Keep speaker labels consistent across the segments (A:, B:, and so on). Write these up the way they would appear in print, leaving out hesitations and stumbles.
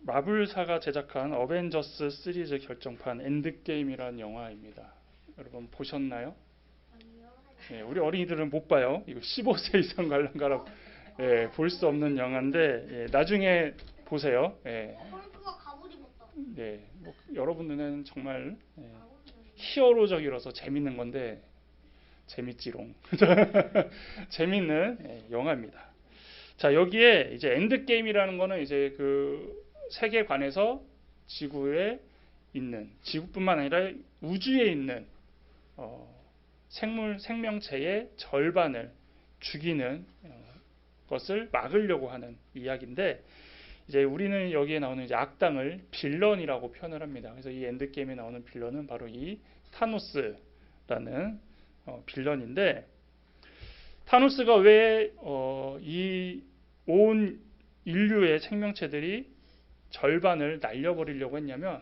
A: 마블사가 제작한 어벤져스 시리즈 결정판 엔드게임이라는 영화입니다. 여러분 보셨나요?
B: 아니요.
A: 예, 우리 어린이들은 못 봐요. 이거 15세 이상 관람가라 볼 수 없는 영화인데 나중에 보세요.
B: 헐크가 갑옷 입었다.
A: 뭐, 여러분 눈에는 정말
B: 갑옷이요.
A: 히어로적이라서 재밌는 건데 재밌지롱. 재밌는 영화입니다. 자, 여기에 이제 엔드게임이라는 거는 이제 그 세계관에서 지구에 있는, 지구뿐만 아니라 우주에 있는 생명체의 절반을 죽이는 것을 막으려고 하는 이야기인데, 이제 우리는 여기에 나오는 이제 악당을 빌런이라고 표현을 합니다. 그래서 이 엔드게임에 나오는 빌런은 바로 이 타노스라는 빌런인데, 타노스가 왜 이 온 인류의 생명체들이 절반을 날려버리려고 했냐면,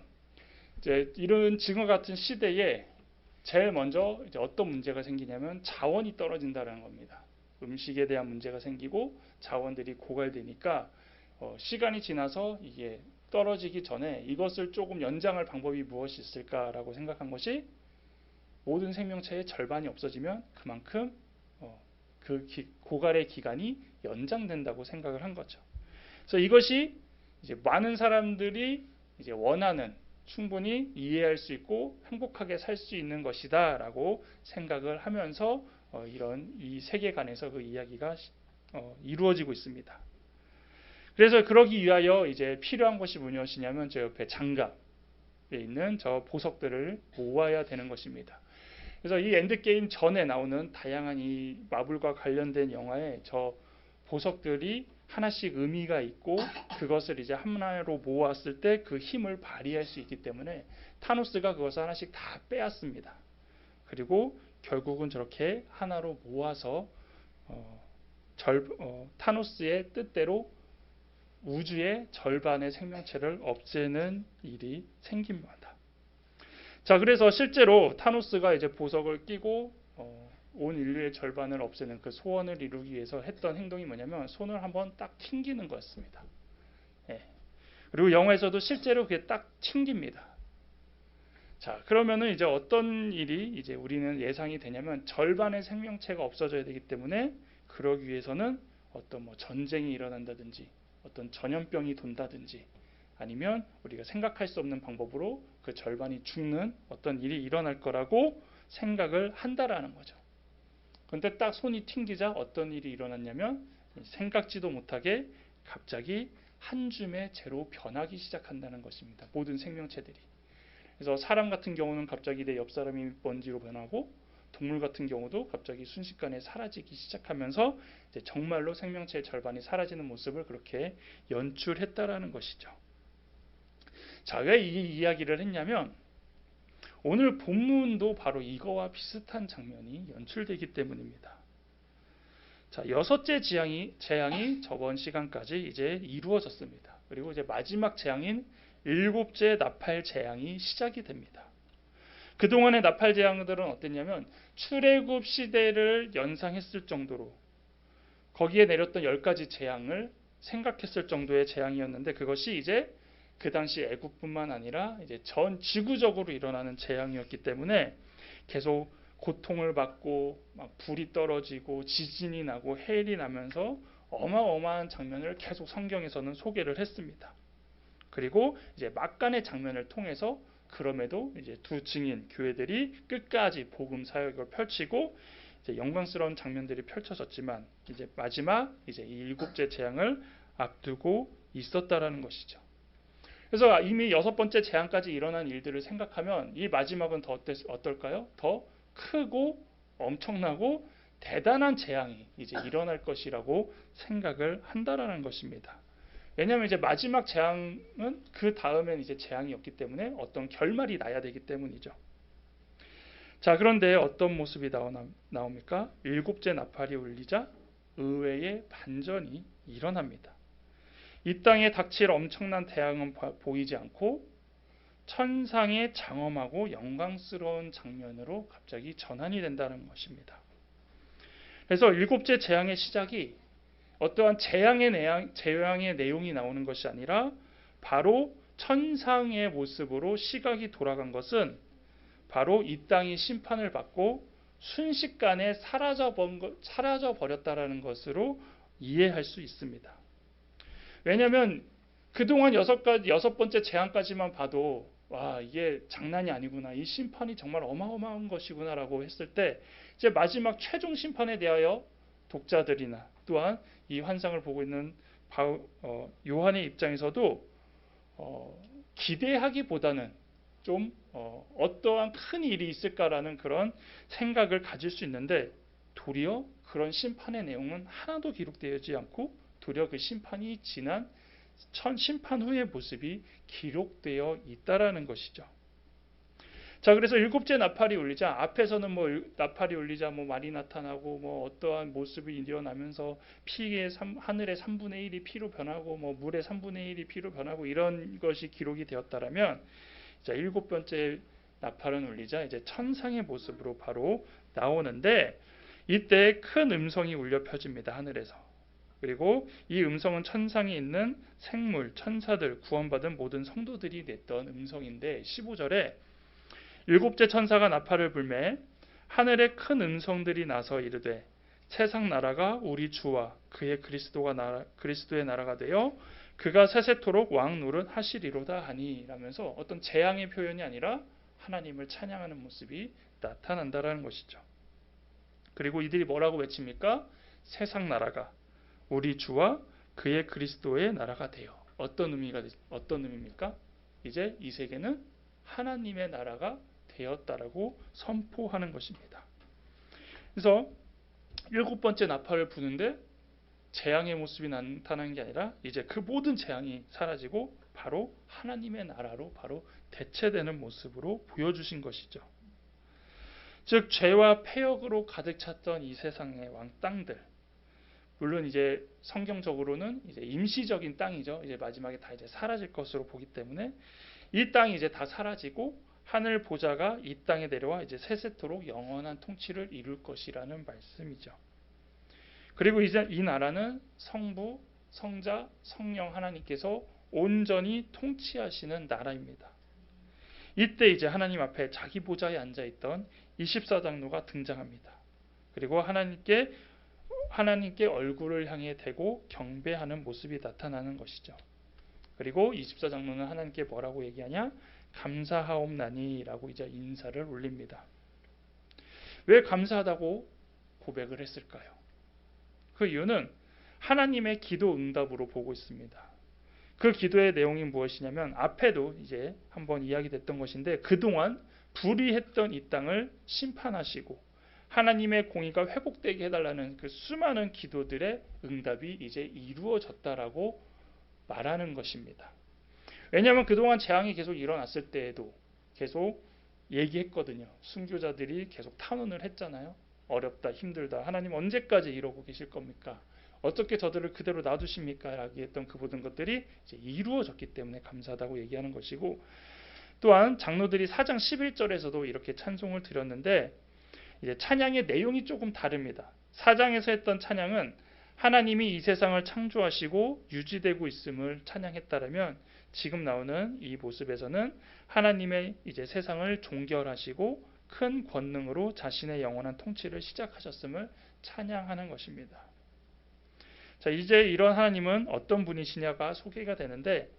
A: 이제 이런 지금 같은 시대에 제일 먼저 이제 어떤 문제가 생기냐면 자원이 떨어진다는 겁니다. 음식에 대한 문제가 생기고 자원들이 고갈되니까 시간이 지나서 이게 떨어지기 전에 이것을 조금 연장할 방법이 무엇이 있을까라고 생각한 것이, 모든 생명체의 절반이 없어지면 그만큼 그 고갈의 기간이 연장된다고 생각을 한 거죠. 그래서 이것이 이제 많은 사람들이 이제 원하는, 충분히 이해할 수 있고 행복하게 살 수 있는 것이다라고 생각을 하면서 이런 이 세계관에서 그 이야기가 이루어지고 있습니다. 그래서 그러기 위하여 이제 필요한 것이 무엇이냐면 저 옆에 장갑에 있는 저 보석들을 모아야 되는 것입니다. 그래서 이 엔드게임 전에 나오는 다양한 이 마블과 관련된 영화에 저 보석들이 하나씩 의미가 있고 그것을 이제 하나로 모았을 때 그 힘을 발휘할 수 있기 때문에 타노스가 그것을 하나씩 다 빼앗습니다. 그리고 결국은 저렇게 하나로 모아서 타노스의 뜻대로 우주의 절반의 생명체를 없애는 일이 생깁니다. 자, 그래서 실제로 타노스가 이제 보석을 끼고 온 인류의 절반을 없애는 그 소원을 이루기 위해서 했던 행동이 뭐냐면 손을 한번 딱 튕기는 거였습니다. 그리고 영화에서도 실제로 그게 딱 튕깁니다. 자, 그러면은 이제 어떤 일이 이제 우리는 예상이 되냐면 절반의 생명체가 없어져야 되기 때문에 그러기 위해서는 어떤 뭐 전쟁이 일어난다든지 어떤 전염병이 돈다든지 아니면 우리가 생각할 수 없는 방법으로 그 절반이 죽는 어떤 일이 일어날 거라고 생각을 한다라는 거죠. 그런데 딱 손이 튕기자 어떤 일이 일어났냐면 생각지도 못하게 갑자기 한 줌의 재로 변하기 시작한다는 것입니다. 모든 생명체들이. 그래서 사람 같은 경우는 갑자기 내 옆 사람이 먼지로 변하고, 동물 같은 경우도 갑자기 순식간에 사라지기 시작하면서 이제 정말로 생명체의 절반이 사라지는 모습을 그렇게 연출했다라는 것이죠. 자, 왜 이 이야기를 했냐면 오늘 본문도 바로 이거와 비슷한 장면이 연출되기 때문입니다. 자, 여섯째 재앙이 저번 시간까지 이제 이루어졌습니다. 그리고 이제 마지막 재앙인 일곱째 나팔 재앙이 시작이 됩니다. 그동안의 나팔 재앙들은 어땠냐면 출애굽 시대를 연상했을 정도로 거기에 내렸던 10가지 재앙을 생각했을 정도의 재앙이었는데, 그것이 이제 그 당시 애국뿐만 아니라 이제 전 지구적으로 일어나는 재앙이었기 때문에 계속 고통을 받고 막 불이 떨어지고 지진이 나고 해일이 나면서 어마어마한 장면을 계속 성경에서는 소개를 했습니다. 그리고 이제 막간의 장면을 통해서 그럼에도 이제 두 증인 교회들이 끝까지 복음 사역을 펼치고 이제 영광스러운 장면들이 펼쳐졌지만 이제 마지막 이제 이 일곱째 재앙을 앞두고 있었다라는 것이죠. 그래서 이미 여섯 번째 재앙까지 일어난 일들을 생각하면 이 마지막은 더 어떨까요? 더 크고 엄청나고 대단한 재앙이 이제 일어날 것이라고 생각을 한다라는 것입니다. 왜냐하면 이제 마지막 재앙은 그 다음엔 이제 재앙이 없기 때문에 어떤 결말이 나야 되기 때문이죠. 자, 그런데 어떤 모습이 나옵니까? 일곱째 나팔이 울리자 의외의 반전이 일어납니다. 이 땅에 닥칠 엄청난 대항은 보이지 않고 천상의 장엄하고 영광스러운 장면으로 갑자기 전환이 된다는 것입니다. 그래서 일곱째 재앙의 시작이 어떠한 재앙의 내용이 나오는 것이 아니라 바로 천상의 모습으로 시각이 돌아간 것은 바로 이 땅이 심판을 받고 순식간에 사라져 버렸다라는 것으로 이해할 수 있습니다. 왜냐하면 그동안 여섯 번째 재앙까지만 봐도 와, 이게 장난이 아니구나, 이 심판이 정말 어마어마한 것이구나라고 했을 때, 이제 마지막 최종 심판에 대하여 독자들이나 또한 이 환상을 보고 있는 요한의 입장에서도 기대하기보다는 좀 어떠한 큰 일이 있을까라는 그런 생각을 가질 수 있는데, 도리어 그런 심판의 내용은 하나도 기록되지 않고 도리어 그 심판이 지난 심판 후의 모습이 기록되어 있다라는 것이죠. 자, 그래서 일곱째 나팔이 울리자, 앞에서는 뭐 나팔이 울리자 뭐 말이 나타나고 뭐 어떠한 모습이 일어나면서 하늘의 3분의 1이 피로 변하고 뭐 물의 3분의 1이 피로 변하고 이런 것이 기록이 되었다라면, 자, 일곱 번째 나팔은 울리자 이제 천상의 모습으로 바로 나오는데, 이때 큰 음성이 울려 펴집니다, 하늘에서. 그리고 이 음성은 천상에 있는 생물, 천사들, 구원받은 모든 성도들이 냈던 음성인데, 15절에 일곱째 천사가 나팔을 불매 하늘에 큰 음성들이 나서 이르되 세상 나라가 우리 주와 그의 그리스도의 나라가 되어 그가 세세토록 왕 노릇 하시리로다 하니, 라면서 어떤 재앙의 표현이 아니라 하나님을 찬양하는 모습이 나타난다라는 것이죠. 그리고 이들이 뭐라고 외칩니까? 세상 나라가 우리 주와 그의 그리스도의 나라가 되어. 어떤 의미입니까? 이제 이 세계는 하나님의 나라가 되었다라고 선포하는 것입니다. 그래서 일곱 번째 나팔을 부는데 재앙의 모습이 나타나는 게 아니라 이제 그 모든 재앙이 사라지고 바로 하나님의 나라로 바로 대체되는 모습으로 보여주신 것이죠. 즉 죄와 패역으로 가득 찼던 이 세상의 땅들, 물론 이제 성경적으로는 이제 임시적인 땅이죠. 이제 마지막에 다 이제 사라질 것으로 보기 때문에 이 땅이 이제 다 사라지고 하늘 보좌가 이 땅에 내려와 이제 세세토록 영원한 통치를 이룰 것이라는 말씀이죠. 그리고 이제 이 나라는 성부, 성자, 성령 하나님께서 온전히 통치하시는 나라입니다. 이때 이제 하나님 앞에 자기 보좌에 앉아 있던 24장로가 등장합니다. 그리고 하나님께 얼굴을 향해 대고 경배하는 모습이 나타나는 것이죠. 그리고 24장로는 하나님께 뭐라고 얘기하냐? 감사하옵나니라고 이제 인사를 올립니다. 왜 감사하다고 고백을 했을까요? 그 이유는 하나님의 기도 응답으로 보고 있습니다. 그 기도의 내용이 무엇이냐면, 앞에도 이제 한번 이야기됐던 것인데, 그동안 불의했던 이 땅을 심판하시고 하나님의 공의가 회복되게 해달라는 그 수많은 기도들의 응답이 이제 이루어졌다라고 말하는 것입니다. 왜냐하면 그동안 재앙이 계속 일어났을 때에도 계속 얘기했거든요. 순교자들이 계속 탄원을 했잖아요. 어렵다, 힘들다, 하나님 언제까지 이러고 계실 겁니까? 어떻게 저들을 그대로 놔두십니까? 라고 했던 그 모든 것들이 이제 이루어졌기 때문에 감사하다고 얘기하는 것이고, 또한 장로들이 4장 11절에서도 이렇게 찬송을 드렸는데, 이제 찬양의 내용이 조금 다릅니다. 4장에서 했던 찬양은 하나님이 이 세상을 창조하시고 유지되고 있음을 찬양했다라면, 지금 나오는 이 모습에서는 하나님의 이제 세상을 종결하시고 큰 권능으로 자신의 영원한 통치를 시작하셨음을 찬양하는 것입니다. 자, 이제 이런 하나님은 어떤 분이시냐가 소개가 되는데,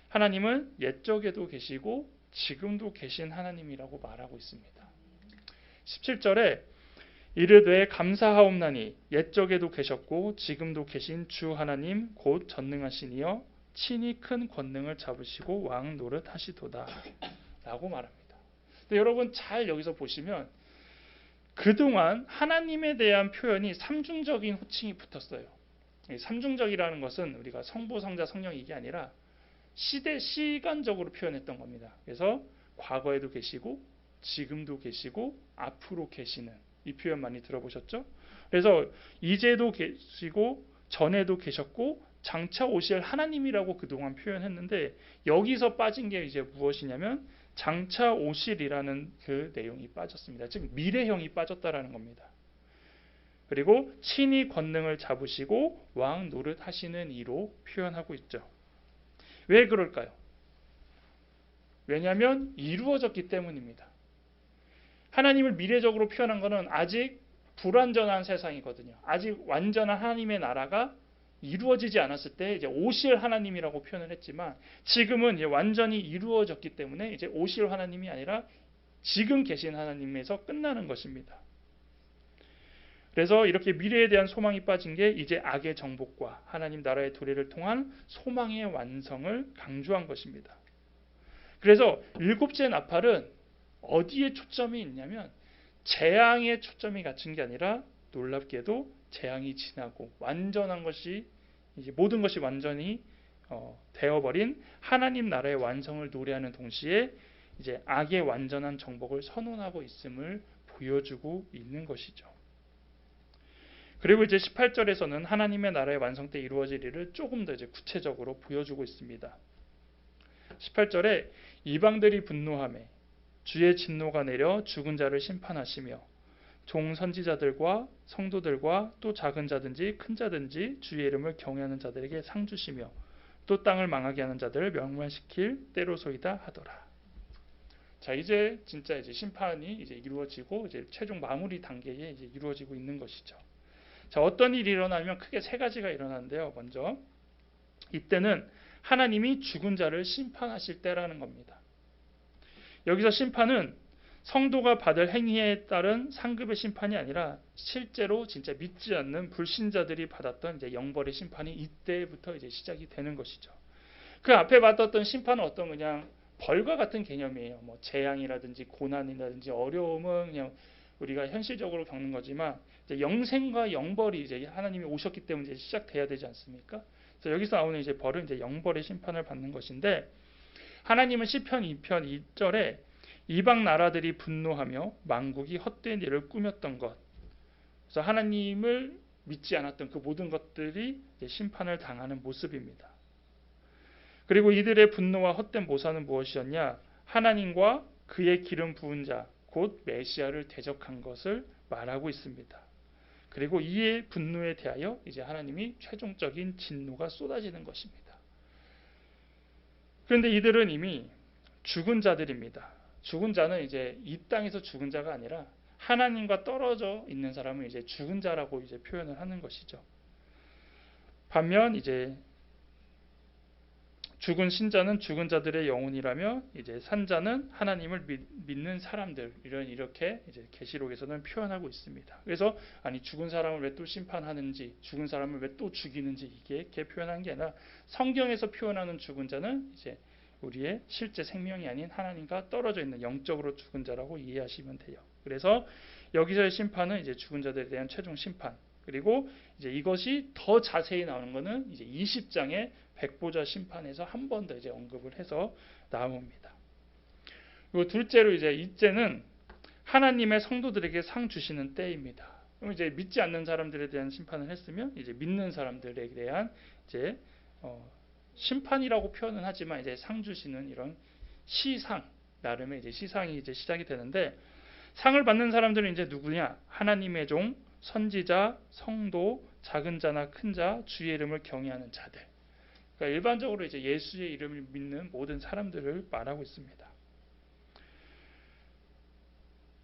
A: 하나님은 옛적에도 계시고 지금도 계신 하나님이라고 말하고 있습니다. 17절에 이르되 감사하옵나니 옛적에도 계셨고 지금도 계신 주 하나님 곧 전능하신 이여 친히 큰 권능을 잡으시고 왕 노릇 하시도다 라고 말합니다. 근데 여러분 잘 여기서 보시면 그동안 하나님에 대한 표현이 삼중적인 호칭이 붙었어요. 삼중적이라는 것은 우리가 성부, 성자, 성령 이게 아니라 시간적으로 표현했던 겁니다. 그래서 과거에도 계시고 지금도 계시고 앞으로 계시는 이 표현 많이 들어보셨죠? 그래서 이제도 계시고 전에도 계셨고 장차 오실 하나님이라고 그동안 표현했는데, 여기서 빠진 게 이제 무엇이냐면 장차 오실이라는 그 내용이 빠졌습니다. 즉 미래형이 빠졌다라는 겁니다. 그리고 친히 권능을 잡으시고 왕 노릇 하시는 이로 표현하고 있죠. 왜 그럴까요? 왜냐하면 이루어졌기 때문입니다. 하나님을 미래적으로 표현한 것은 아직 불완전한 세상이거든요. 아직 완전한 하나님의 나라가 이루어지지 않았을 때 이제 오실 하나님이라고 표현을 했지만 지금은 이제 완전히 이루어졌기 때문에 이제 오실 하나님이 아니라 지금 계신 하나님에서 끝나는 것입니다. 그래서 이렇게 미래에 대한 소망이 빠진 게 이제 악의 정복과 하나님 나라의 도래를 통한 소망의 완성을 강조한 것입니다. 그래서 일곱째 나팔은 어디에 초점이 있냐면 재앙에 초점이 갖춘 게 아니라 놀랍게도 재앙이 지나고 완전한 것이 이제 모든 것이 완전히 되어버린 하나님 나라의 완성을 노래하는 동시에 이제 악의 완전한 정복을 선언하고 있음을 보여주고 있는 것이죠. 그리고 이제 18절에서는 하나님의 나라의 완성 때 이루어질 일을 조금 더 이제 구체적으로 보여주고 있습니다. 18절에 이방들이 분노하매 주의 진노가 내려 죽은 자를 심판하시며 종 선지자들과 성도들과 또 작은 자든지 큰 자든지 주의 이름을 경외하는 자들에게 상 주시며 또 땅을 망하게 하는 자들을 멸망시킬 때로소이다 하더라. 자, 이제 진짜 이제 심판이 이제 이루어지고 이제 최종 마무리 단계에 이제 이루어지고 있는 것이죠. 자, 어떤 일이 일어나면 크게 세 가지가 일어나는데요. 먼저 이때는 하나님이 죽은 자를 심판하실 때라는 겁니다. 여기서 심판은 성도가 받을 행위에 따른 상급의 심판이 아니라 실제로 진짜 믿지 않는 불신자들이 받았던 이제 영벌의 심판이 이때부터 이제 시작이 되는 것이죠. 그 앞에 받았던 심판은 어떤 그냥 벌과 같은 개념이에요. 뭐 재앙이라든지 고난이라든지 어려움은 그냥 우리가 현실적으로 겪는 거지만 이제 영생과 영벌이 이제 하나님이 오셨기 때문에 이제 시작돼야 되지 않습니까? 그래서 여기서 나오는 이제 벌은 이제 영벌의 심판을 받는 것인데 하나님은 시편 2편 2절에 이방 나라들이 분노하며 만국이 헛된 일을 꾸몄던 것. 그래서 하나님을 믿지 않았던 그 모든 것들이 이제 심판을 당하는 모습입니다. 그리고 이들의 분노와 헛된 모사는 무엇이었냐? 하나님과 그의 기름 부은 자, 곧 메시아를 대적한 것을 말하고 있습니다. 그리고 이의 분노에 대하여 이제 하나님이 최종적인 진노가 쏟아지는 것입니다. 그런데 이들은 이미 죽은 자들입니다. 죽은 자는 이제 이 땅에서 죽은 자가 아니라 하나님과 떨어져 있는 사람을 이제 죽은 자라고 이제 표현을 하는 것이죠. 반면 이제 죽은 신자는 죽은 자들의 영혼이라며 이제 산자는 하나님을 믿는 사람들 이렇게 이제 계시록에서는 표현하고 있습니다. 그래서 아니 죽은 사람을 왜 또 심판하는지 죽은 사람을 왜 또 죽이는지 이게 표현한 게 아니라 성경에서 표현하는 죽은 자는 이제 우리의 실제 생명이 아닌 하나님과 떨어져 있는 영적으로 죽은 자라고 이해하시면 돼요. 그래서 여기서의 심판은 이제 죽은 자들에 대한 최종 심판. 그리고 이제 이것이 더 자세히 나오는 것은 이제 20장의 백보자 심판에서 한 번 더 이제 언급을 해서 나옵니다. 그리고 둘째로 이제는 하나님의 성도들에게 상 주시는 때입니다. 그럼 이제 믿지 않는 사람들에 대한 심판을 했으면 이제 믿는 사람들에 대한 이제 심판이라고 표현은 하지만 이제 상 주시는 이런 시상 나름의 이제 시상이 이제 시작이 되는데 상을 받는 사람들은 이제 누구냐? 하나님의 종, 선지자, 성도, 작은 자나 큰 자, 주의 이름을 경외하는 자들. 그러니까 일반적으로 이제 예수의 이름을 믿는 모든 사람들을 말하고 있습니다.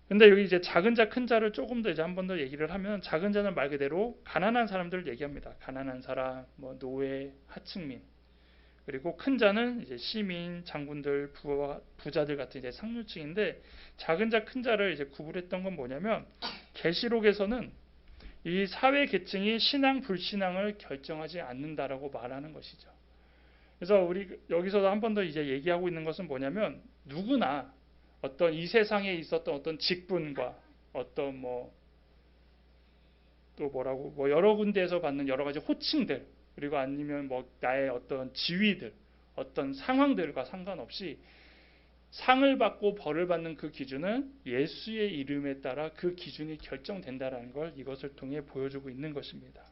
A: 근데 여기 이제 작은 자, 큰 자를 조금 더 이제 한 번 더 얘기를 하면 작은 자는 말 그대로 가난한 사람들을 얘기합니다. 가난한 사람, 뭐 노예, 하층민. 그리고 큰 자는 이제 시민, 장군들, 부자들 같은 이제 상류층인데 작은 자, 큰 자를 이제 구분했던 건 뭐냐면 계시록에서는 이 사회 계층이 신앙 불신앙을 결정하지 않는다라고 말하는 것이죠. 그래서 우리 여기서도 한 번 더 이제 얘기하고 있는 것은 뭐냐면 누구나 어떤 이 세상에 있었던 어떤 직분과 어떤 또 뭐라고 여러 군데에서 받는 여러 가지 호칭들 그리고 아니면 나의 어떤 지위들 어떤 상황들과 상관없이 상을 받고 벌을 받는 그 기준은 예수의 이름에 따라 그 기준이 결정된다라는 걸 이것을 통해 보여주고 있는 것입니다.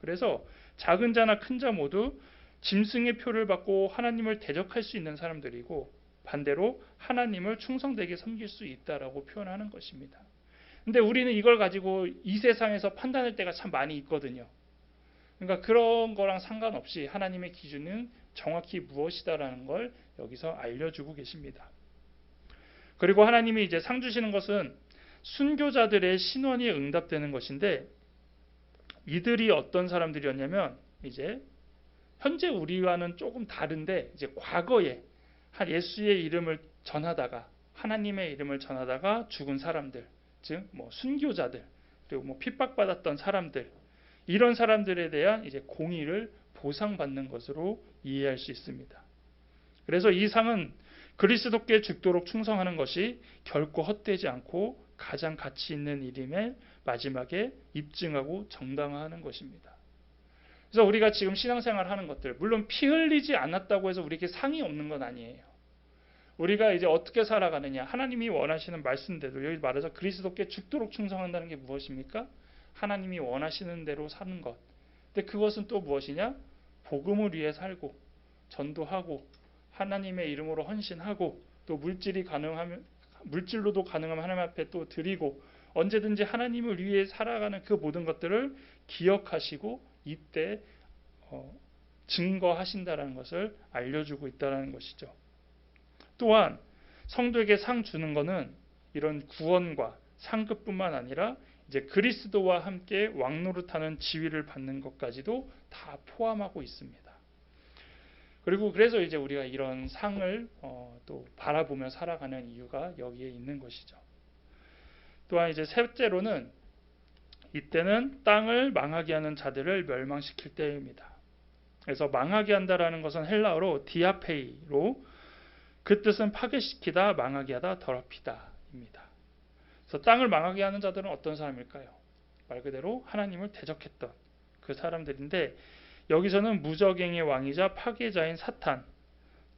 A: 그래서 작은 자나 큰 자 모두 짐승의 표를 받고 하나님을 대적할 수 있는 사람들이고 반대로 하나님을 충성되게 섬길 수 있다라고 표현하는 것입니다. 근데 우리는 이걸 가지고 이 세상에서 판단할 때가 참 많이 있거든요. 그러니까 그런 거랑 상관없이 하나님의 기준은 정확히 무엇이다라는 걸 여기서 알려주고 계십니다. 그리고 하나님이 이제 상 주시는 것은 순교자들의 신원이 응답되는 것인데, 이들이 어떤 사람들이었냐면 이제 현재 우리와는 조금 다른데, 이제 과거에 예수의 이름을 전하다가, 하나님의 이름을 전하다가 죽은 사람들, 즉 뭐 순교자들, 그리고 뭐 핍박받았던 사람들, 이런 사람들에 대한 이제 공의를 보상받는 것으로 이해할 수 있습니다. 그래서 이 상은 그리스도께 죽도록 충성하는 것이 결코 헛되지 않고 가장 가치 있는 일임을 마지막에 입증하고 정당화하는 것입니다. 그래서 우리가 지금 신앙생활 하는 것들, 물론 피 흘리지 않았다고 해서 우리에게 상이 없는 건 아니에요. 우리가 이제 어떻게 살아가느냐, 하나님이 원하시는 말씀대로, 여기 말해서 그리스도께 죽도록 충성한다는 게 무엇입니까? 하나님이 원하시는 대로 사는 것. 근데 그것은 또 무엇이냐? 복음을 위해 살고, 전도하고, 하나님의 이름으로 헌신하고, 또 물질로도 가능하면 하나님 앞에 또 드리고, 언제든지 하나님을 위해 살아가는 그 모든 것들을 기억하시고 이때 증거하신다라는 것을 알려주고 있다는 것이죠. 또한 성도에게 상 주는 것은 이런 구원과 상급뿐만 아니라 이제 그리스도와 함께 왕노릇하는 지위를 받는 것까지도 다 포함하고 있습니다. 그리고 그래서 이제 우리가 이런 상을 또 바라보며 살아가는 이유가 여기에 있는 것이죠. 또한 이제 셋째로는 이때는 땅을 망하게 하는 자들을 멸망시킬 때입니다. 그래서 망하게 한다라는 것은 헬라어로 디아페이로, 그 뜻은 파괴시키다, 망하게 하다, 더럽히다입니다. 그래서 땅을 망하게 하는 자들은 어떤 사람일까요? 말 그대로 하나님을 대적했던 그 사람들인데, 여기서는 무적행의 왕이자 파괴자인 사탄,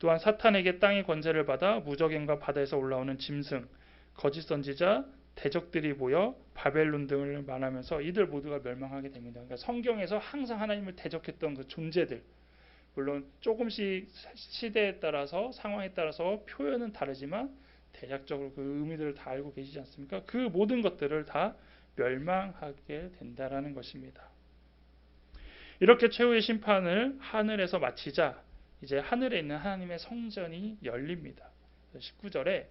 A: 또한 사탄에게 땅의 권세를 받아 무적행과 바다에서 올라오는 짐승, 거짓 선지자, 대적들이 모여 바벨론 등을 말하면서 이들 모두가 멸망하게 됩니다. 그러니까 성경에서 항상 하나님을 대적했던 그 존재들, 물론 조금씩 시대에 따라서 상황에 따라서 표현은 다르지만 대략적으로 그 의미들을 다 알고 계시지 않습니까? 그 모든 것들을 다 멸망하게 된다라는 것입니다. 이렇게 최후의 심판을 하늘에서 마치자 이제 하늘에 있는 하나님의 성전이 열립니다. 19절에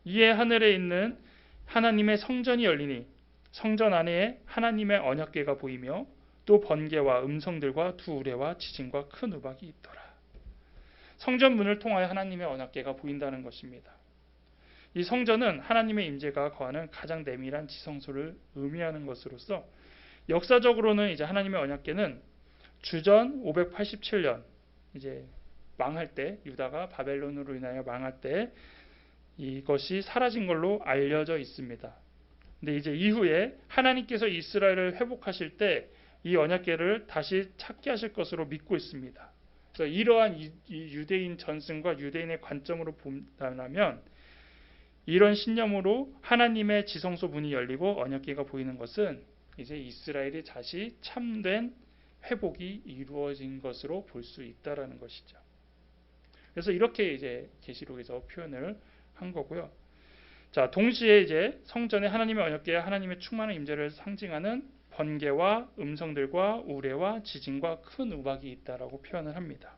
A: 이에 하늘에 있는 하나님의 성전이 열리니 성전 안에 하나님의 언약궤가 보이며 또 번개와 음성들과 두 우레와 지진과 큰 우박이 있더라. 성전 문을 통하여 하나님의 언약궤가 보인다는 것입니다. 이 성전은 하나님의 임재가 거하는 가장 내밀한 지성소를 의미하는 것으로서 역사적으로는 이제 하나님의 언약궤는 주전 587년 이제 망할 때, 유다가 바벨론으로 인하여 망할 때 이것이 사라진 걸로 알려져 있습니다. 근데 이제 이후에 하나님께서 이스라엘을 회복하실 때 이 언약궤를 다시 찾게 하실 것으로 믿고 있습니다. 그래서 이러한 이 유대인 전승과 유대인의 관점으로 본다면 이런 신념으로 하나님의 지성소 문이 열리고 언약궤가 보이는 것은 이제 이스라엘이 다시 참된 회복이 이루어진 것으로 볼 수 있다라는 것이죠. 그래서 이렇게 이제 계시록에서 표현을 한 거고요. 자, 동시에 이제 성전에 하나님의 언약궤와 하나님의 충만한 임재를 상징하는 번개와 음성들과 우레와 지진과 큰 우박이 있다라고 표현을 합니다.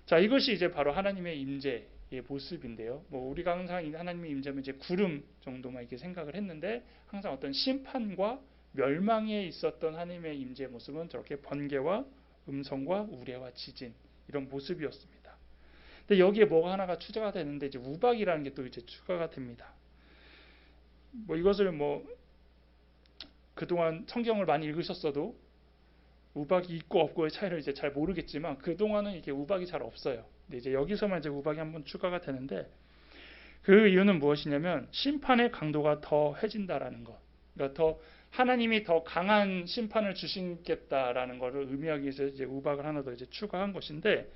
A: 자, 이것이 이제 바로 하나님의 임재의 모습인데요. 뭐 우리가 항상 하나님의 임재면 이제 구름 정도만 이렇게 생각을 했는데 항상 어떤 심판과 멸망에 있었던 하나님의 임재의 모습은 저렇게 번개와 음성과 우레와 지진 이런 모습이었습니다. 근데 여기에 뭐가 하나가 추가가 되는데 이제 우박이라는 게 또 이제 추가가 됩니다. 뭐 이것을 뭐 그동안 성경을 많이 읽으셨어도 우박이 있고 없고의 차이를 이제 잘 모르겠지만 그동안은 이게 우박이 잘 없어요. 근데 이제 여기서만 이제 우박이 한번 추가가 되는데 그 이유는 무엇이냐면 심판의 강도가 더해진다라는 것. 그러니까 더 하나님이 더 강한 심판을 주시겠다라는 것을 의미하기 위해서 이제 우박을 하나 더 이제 추가한 것인데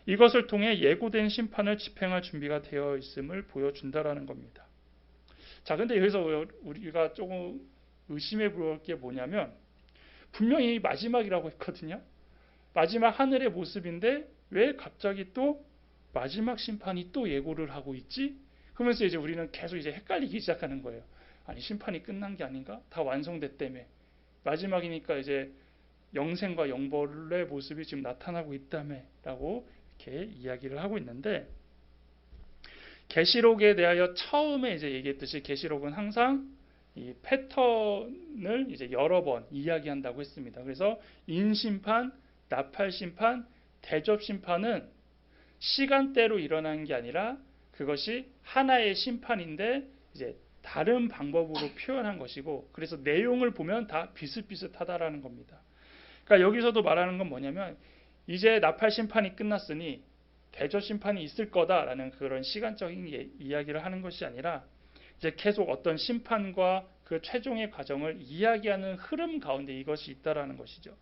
A: 이것을 통해 예고된 심판을 집행할 준비가 되어 있음을 보여준다라는 겁니다. 자, 근데 여기서 우리가 조금 의심해 볼 게 뭐냐면 분명히 마지막이라고 했거든요. 마지막 하늘의 모습인데 왜 갑자기 또 마지막 심판이 또 예고를 하고 있지? 그러면서 이제 우리는 계속 이제 헷갈리기 시작하는 거예요. 아니 심판이 끝난 게 아닌가? 다 완성됐다며. 마지막이니까 이제 영생과 영벌의 모습이 지금 나타나고 있다며라고 이렇게 이야기를 하고 있는데, 계시록에 대하여 처음에 이제 얘기했듯이 계시록은 항상 이 패턴을 이제 여러 번 이야기한다고 했습니다. 그래서 인심판, 나팔심판, 대접심판은 시간대로 일어나는 게 아니라 그것이 하나의 심판인데 이제 다른 방법으로 표현한 것이고, 그래서 내용을 보면 다 비슷비슷하다라는 겁니다. 그러니까 여기서도 말하는 건 뭐냐면, 이제 나팔 심판이 끝났으니 대접 심판이 있을 거다라는 그런 시간적인 이야기를 하는 것이 아니라, 이제 계속 어떤 심판과 그 최종의 과정을 이야기하는 흐름 가운데 이것이 있다라는 것이죠.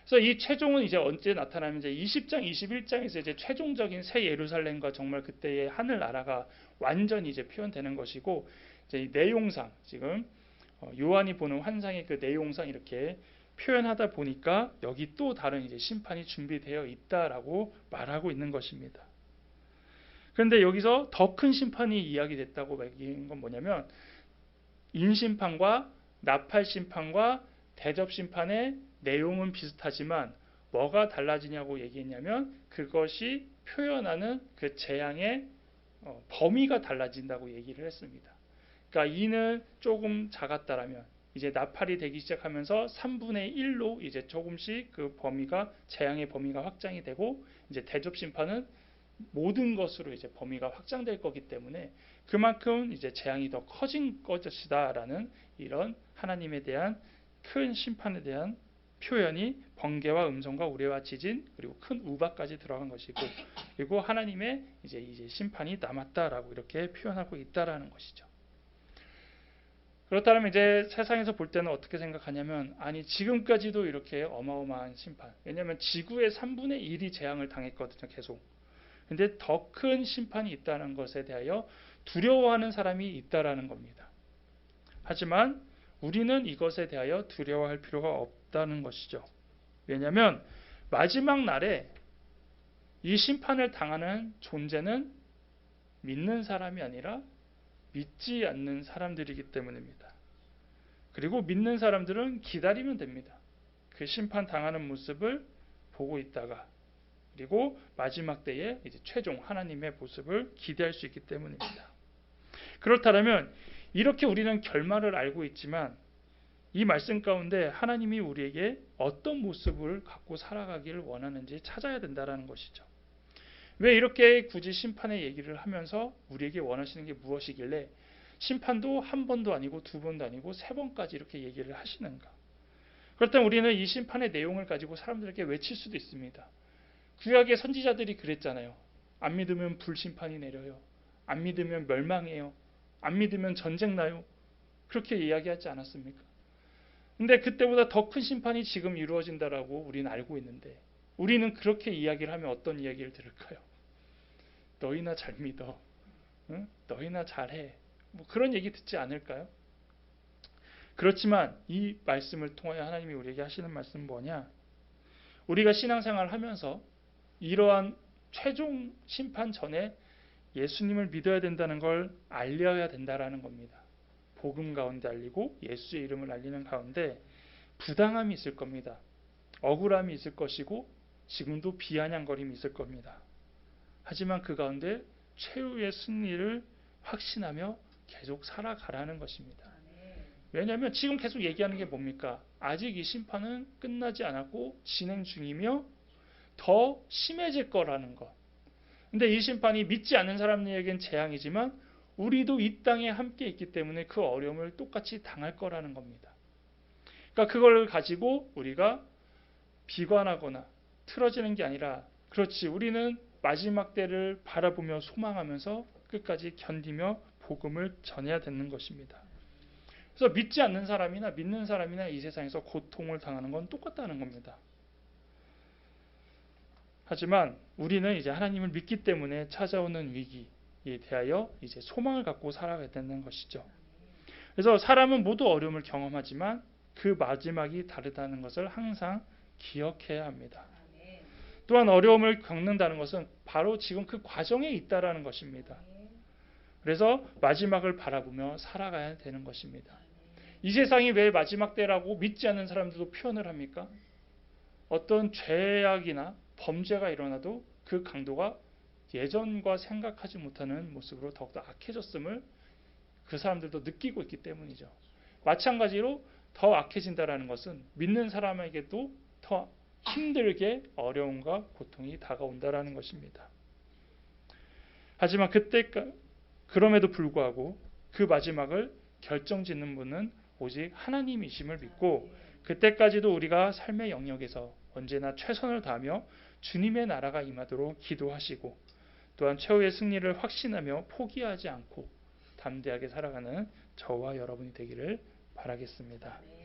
A: 그래서 이 최종은 이제 언제 나타나면, 이제 20장, 21장에서 이제 최종적인 새 예루살렘과 정말 그때의 하늘 나라가 완전히 이제 표현되는 것이고, 이제 이 내용상 지금 요한이 보는 환상의 그 내용상 이렇게 표현하다 보니까 여기 또 다른 이제 심판이 준비되어 있다라고 말하고 있는 것입니다. 그런데 여기서 더 큰 심판이 이야기됐다고 얘기한 건 뭐냐면, 인심판과 나팔심판과 대접심판의 내용은 비슷하지만 뭐가 달라지냐고 얘기했냐면, 그것이 표현하는 그 재앙의 범위가 달라진다고 얘기를 했습니다. 그러니까 이는 조금 작았다라면 이제 나팔이 되기 시작하면서 3분의 1로 이제 조금씩 그 범위가, 재앙의 범위가 확장이 되고, 이제 대접심판은 모든 것으로 이제 범위가 확장될 거기 때문에 그만큼 이제 재앙이 더 커진 것이다라는 이런 하나님에 대한 큰 심판에 대한 표현이 번개와 음성과 우레와 지진 그리고 큰 우박까지 들어간 것이고, 그리고 하나님의 이제 심판이 남았다라고 이렇게 표현하고 있다라는 것이죠. 그렇다면 이제 세상에서 볼 때는 어떻게 생각하냐면, 아니 지금까지도 이렇게 어마어마한 심판, 왜냐하면 지구의 3분의 1이 재앙을 당했거든요, 계속. 근데 더 큰 심판이 있다는 것에 대하여 두려워하는 사람이 있다라는 겁니다. 하지만 우리는 이것에 대하여 두려워할 필요가 없다는 것이죠. 왜냐하면 마지막 날에 이 심판을 당하는 존재는 믿는 사람이 아니라 믿지 않는 사람들이기 때문입니다. 그리고 믿는 사람들은 기다리면 됩니다. 그 심판 당하는 모습을 보고 있다가, 그리고 마지막 때에 이제 최종 하나님의 모습을 기대할 수 있기 때문입니다. 그렇다면 이렇게 우리는 결말을 알고 있지만, 이 말씀 가운데 하나님이 우리에게 어떤 모습을 갖고 살아가기를 원하는지 찾아야 된다는 것이죠. 왜 이렇게 굳이 심판의 얘기를 하면서 우리에게 원하시는 게 무엇이길래 심판도 한 번도 아니고 두 번도 아니고 세 번까지 이렇게 얘기를 하시는가? 그렇다면 우리는 이 심판의 내용을 가지고 사람들에게 외칠 수도 있습니다. 구약의 선지자들이 그랬잖아요. 안 믿으면 불심판이 내려요. 안 믿으면 멸망해요. 안 믿으면 전쟁 나요. 그렇게 이야기하지 않았습니까? 근데 그때보다 더 큰 심판이 지금 이루어진다라고 우리는 알고 있는데, 우리는 그렇게 이야기를 하면 어떤 이야기를 들을까요? 너희나 잘 믿어. 응? 너희나 잘해. 뭐 그런 얘기 듣지 않을까요? 그렇지만 이 말씀을 통하여 하나님이 우리에게 하시는 말씀은 뭐냐? 우리가 신앙생활을 하면서 이러한 최종 심판 전에 예수님을 믿어야 된다는 걸 알려야 된다라는 겁니다. 복음 가운데 알리고 예수의 이름을 알리는 가운데 부당함이 있을 겁니다. 억울함이 있을 것이고 지금도 비아냥거림이 있을 겁니다. 하지만 그 가운데 최후의 승리를 확신하며 계속 살아가라는 것입니다. 왜냐하면 지금 계속 얘기하는 게 뭡니까? 아직 이 심판은 끝나지 않았고 진행 중이며 더 심해질 거라는 것. 근데 이 심판이 믿지 않는 사람들에겐 재앙이지만 우리도 이 땅에 함께 있기 때문에 그 어려움을 똑같이 당할 거라는 겁니다. 그러니까 그걸 가지고 우리가 비관하거나 틀어지는 게 아니라, 그렇지, 우리는 마지막 때를 바라보며 소망하면서 끝까지 견디며 복음을 전해야 되는 것입니다. 그래서 믿지 않는 사람이나 믿는 사람이나 이 세상에서 고통을 당하는 건 똑같다는 겁니다. 하지만 우리는 이제 하나님을 믿기 때문에 찾아오는 위기에 대하여 이제 소망을 갖고 살아가야 되는 것이죠. 그래서 사람은 모두 어려움을 경험하지만 그 마지막이 다르다는 것을 항상 기억해야 합니다. 또한 어려움을 겪는다는 것은 바로 지금 그 과정에 있다라는 것입니다. 그래서 마지막을 바라보며 살아가야 되는 것입니다. 이 세상이 왜 마지막 때라고 믿지 않는 사람들도 표현을 합니까? 어떤 죄악이나 범죄가 일어나도 그 강도가 예전과 생각하지 못하는 모습으로 더욱더 악해졌음을 그 사람들도 느끼고 있기 때문이죠. 마찬가지로 더 악해진다라는 것은 믿는 사람에게도 더 힘들게 어려움과 고통이 다가온다라는 것입니다. 하지만 그럼에도 불구하고 그 마지막을 결정짓는 분은 오직 하나님이심을 믿고 그때까지도 우리가 삶의 영역에서 언제나 최선을 다하며 주님의 나라가 임하도록 기도하시고 또한 최후의 승리를 확신하며 포기하지 않고 담대하게 살아가는 저와 여러분이 되기를 바라겠습니다.